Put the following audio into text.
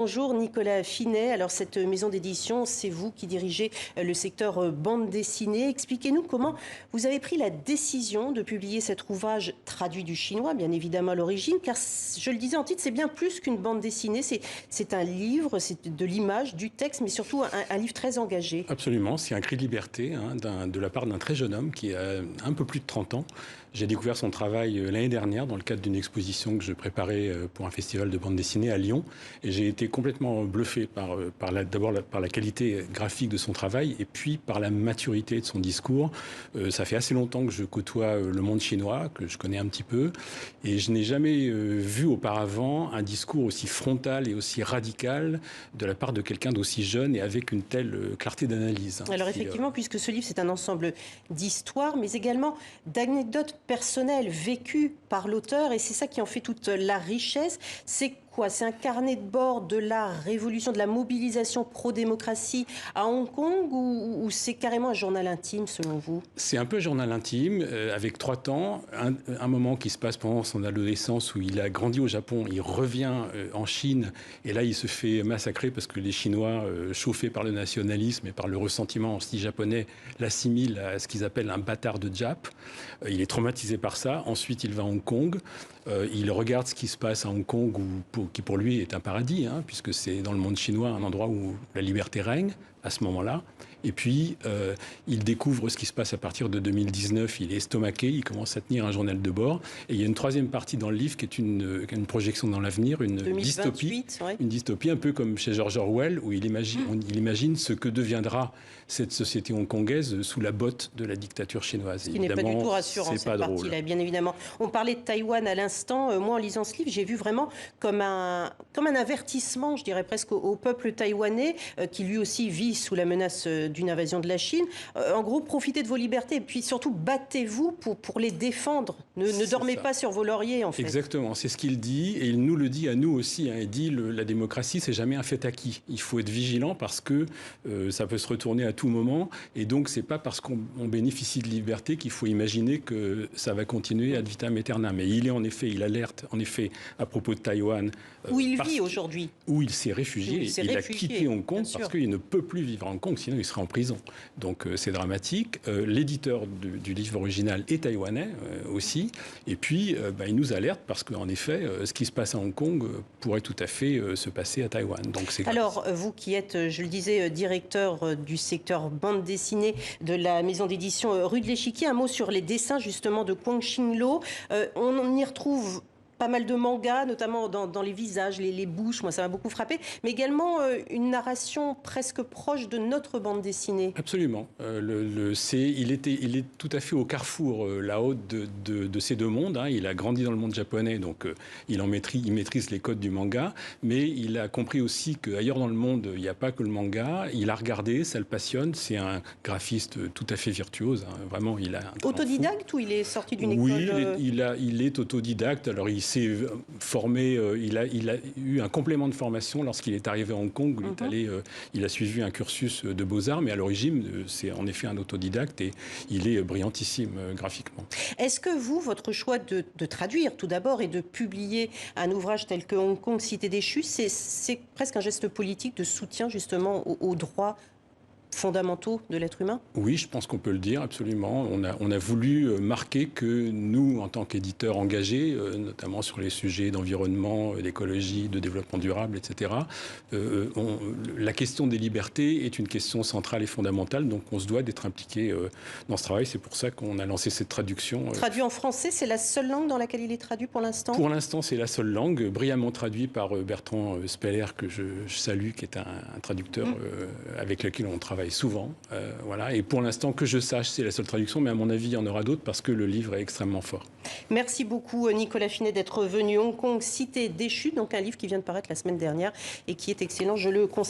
Bonjour Nicolas Finet. Alors cette maison d'édition, c'est vous qui dirigez le secteur bande dessinée. Expliquez-nous comment vous avez pris la décision de publier cet ouvrage traduit du chinois, bien évidemment à l'origine, car je le disais en titre, c'est bien plus qu'une bande dessinée, c'est un livre, c'est de l'image, du texte, mais surtout un livre très engagé. Absolument, c'est un cri de liberté de la part d'un très jeune homme qui a un peu plus de 30 ans. J'ai découvert son travail l'année dernière dans le cadre d'une exposition que je préparais pour un festival de bande dessinée à Lyon. Et j'ai été complètement bluffé d'abord par la qualité graphique de son travail et puis par la maturité de son discours. Ça fait assez longtemps que je côtoie le monde chinois, que je connais un petit peu. Et je n'ai jamais vu auparavant un discours aussi frontal et aussi radical de la part de quelqu'un d'aussi jeune et avec une telle clarté d'analyse. Alors effectivement, puisque ce livre, c'est un ensemble d'histoires, mais également d'anecdotes personnelles vécues par l'auteur, et c'est ça qui en fait toute la richesse. C'est quoi? C'est un carnet de bord de la révolution, de la mobilisation pro-démocratie à Hong Kong, ou c'est carrément un journal intime selon vous? C'est un peu un journal intime, avec 3 temps. Un moment qui se passe pendant son adolescence où il a grandi au Japon, il revient en Chine, et là il se fait massacrer parce que les Chinois, chauffés par le nationalisme et par le ressentiment anti-japonais, l'assimilent à ce qu'ils appellent un bâtard de Jap. Il est traumatisé par ça. Ensuite il va à Hong Kong, il regarde ce qui se passe à Hong Kong, qui pour lui est un paradis, puisque c'est dans le monde chinois un endroit où la liberté règne à ce moment-là. Et puis, il découvre ce qui se passe à partir de 2019. Il est estomaqué, il commence à tenir un journal de bord. Et il y a une troisième partie dans le livre qui est une projection dans l'avenir, une 2028, dystopie. ouais. Une dystopie un peu comme chez George Orwell, où il imagine ce que deviendra cette société hongkongaise sous la botte de la dictature chinoise. Ce qui n'est pas du tout rassurant, cette partie-là, bien évidemment. On parlait de Taïwan à l'instant. Moi, en lisant ce livre, j'ai vu vraiment comme un avertissement, je dirais presque, au peuple taïwanais, qui lui aussi vit sous la menace d'une invasion de la Chine. En gros, profitez de vos libertés et puis surtout battez-vous pour les défendre. Ne dormez pas sur vos lauriers, en fait. Exactement, c'est ce qu'il dit et il nous le dit à nous aussi. Il dit la démocratie, c'est jamais un fait acquis. Il faut être vigilant parce que ça peut se retourner à tout moment, et donc c'est pas parce qu'on bénéficie de liberté qu'il faut imaginer que ça va continuer ad vitam aeternam. Mais il alerte en effet à propos de Taïwan. Où il vit aujourd'hui. Où il s'est réfugié. Il a quitté Hong Kong parce qu'il ne peut plus vivre à Hong Kong, sinon il serait en prison. Donc c'est dramatique. L'éditeur du livre original est taïwanais aussi. Et puis il nous alerte parce qu'en effet, ce qui se passe à Hong Kong pourrait tout à fait se passer à Taïwan. Donc c'est alors, vous qui êtes, je le disais, directeur du secteur bande dessinée de la maison d'édition Rue de l'Échiquier, un mot sur les dessins justement de Kwang Ching-lo. On y retrouve pas mal de mangas, notamment dans les visages, les bouches, moi ça m'a beaucoup frappé, mais également une narration presque proche de notre bande dessinée. Absolument. Il est tout à fait au carrefour là-haut de ces deux mondes. Il a grandi dans le monde japonais, donc il maîtrise les codes du manga, mais il a compris aussi qu'ailleurs dans le monde, il n'y a pas que le manga. Il a regardé, ça le passionne. C'est un graphiste tout à fait virtuose. Vraiment, il a un talent autodidacte fou. ou il est sorti d'une école? Oui, il est autodidacte. Alors il s'est formé, il a eu un complément de formation lorsqu'il est arrivé à Hong Kong. Il a suivi un cursus de beaux-arts, mais à l'origine, c'est en effet un autodidacte et il est brillantissime graphiquement. Est-ce que vous, votre choix de traduire tout d'abord et de publier un ouvrage tel que Hong Kong, Cité déchue, c'est presque un geste politique de soutien justement aux droits fondamentaux de l'être humain? Oui, je pense qu'on peut le dire, absolument. On a voulu marquer que nous, en tant qu'éditeurs engagés, notamment sur les sujets d'environnement, d'écologie, de développement durable, etc., la question des libertés est une question centrale et fondamentale, donc on se doit d'être impliqué dans ce travail. C'est pour ça qu'on a lancé cette traduction. Traduit en français, c'est la seule langue dans laquelle il est traduit pour l'instant? Pour l'instant, c'est la seule langue, brillamment traduit par Bertrand Speller, que je salue, qui est un traducteur avec lequel on travaille souvent, voilà. Et pour l'instant, que je sache, c'est la seule traduction, mais à mon avis, il y en aura d'autres parce que le livre est extrêmement fort. Merci beaucoup Nicolas Finet d'être venu. Hong Kong, Cité déchue, donc un livre qui vient de paraître la semaine dernière et qui est excellent, je le conseille.